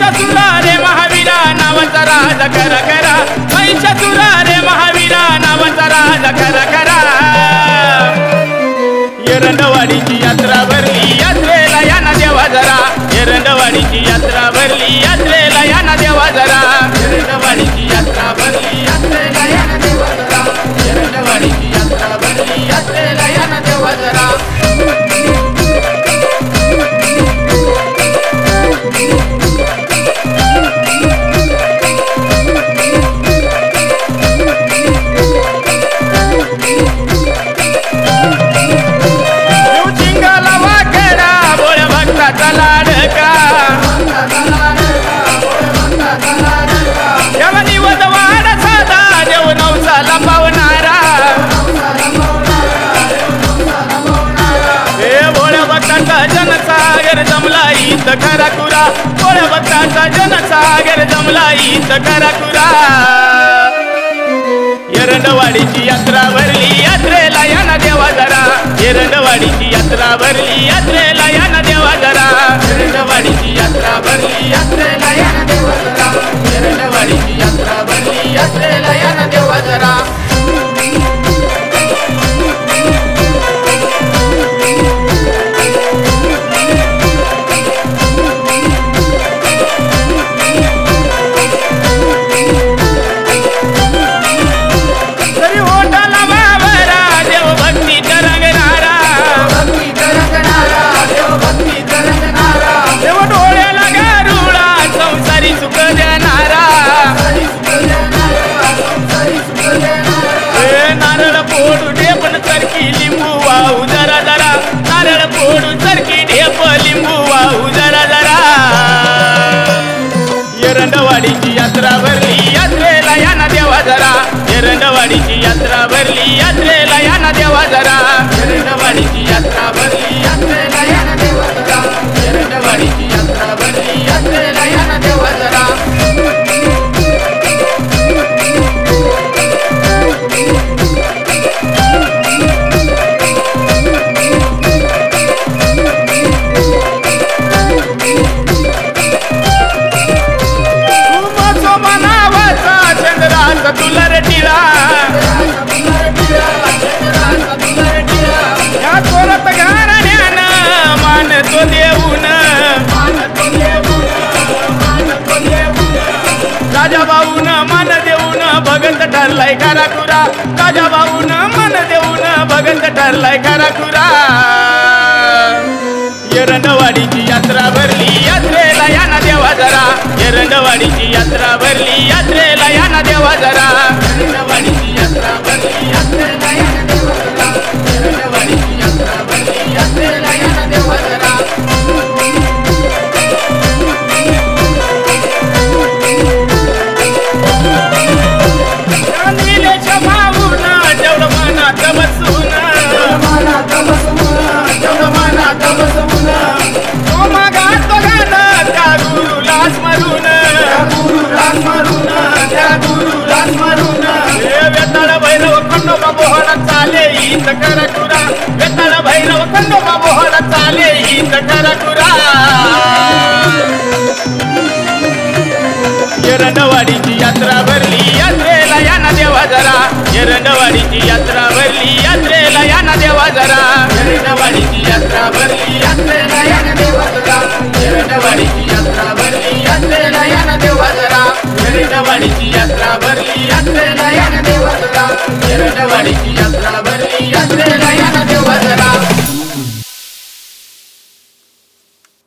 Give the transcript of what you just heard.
महिषासुरा रे महावीरा नावाचा राजा करा करा महिषासुरा रे महावीरा नावाचा राजा करा करा एरंडवाडीची यात्रा भरली यात्रेला या ना देवा जरा एरंडवाडीची यात्रा भरली यात्रेला या ना देवा जरा एरंडवाडीची यात्रा भरली यात्रेला या ना देवा जरा एरंडवाडीची यात्रा भरली यात्रेला या ना देवा जरा खरा कुरा कोळ्या भक्ताचा जनसागर जमला इत खरा कुरा एरंडवाडीची यात्रा भरली यात्रेला या ना देवा जरा एरंडवाडीची यात्रा भरली यात्रेला या ना देवा जरा एरंडवाडीची यात्रा भरली यात्रेला या ना देवा जरा एरंडवाडीची यात्रा भरली यात्रेला या ना देवा जरा एरंडवाडीची यात्रा भरली यात्रेला या ना देवा जरा एरंडवाडीची यात्रा भरली यात्रेला या ना देवा जरा एरंडवाडीची यात्रा भरली यात्रेला या ना देवा जरा एरंडवाडीची यात्रा भरली यात्रेला या ना देवा जरा तुलर टिळा या चोरत घराण्यानं मानतो देऊन राजा भाऊन मन देऊन भगत ठरलाय खरा कुरा राजा भाऊन मन देऊन भगत ठरलाय खरा कुरा एरंडवाडीची यात्रा भरली यात्रेला या ना देवा जरा एरंडवाडीची यात्रा भरली यात्रेला या ना देवा जरा एरंडवाडीची यात्रा भरली यात्रेला या ना देवा जरा एरंडवाडीची यात्रा भरली यात्रेला या ना देवा जरा निलेच्या भाऊन तेवढं मनात बसून तेवढं मनात बसून तो मागात बघान त्या गुरुला स्मरून त्या गुरुला स्मरून वेताळ भैरव खंडोबा बोहडा चाले इत करा कुरा वेताळ भैरव खंडोबा बोहडा चाले इत करा कुरा एरंडवाडीची यात्रा भरली यात्रेला या ना देवा जरा एरंडवाडीची यात्रा भरली यात्रेला या ना देवा जरा एरंडवाडीची यात्रा भरली यात्रेला या ना देवा जरा एरंडवाडीची यात्रा भरली यात्रेला या ना देवा जरा एरंडवाडीची यात्रा भरली यात्रेला या ना देवा जरा एरंडवाडीची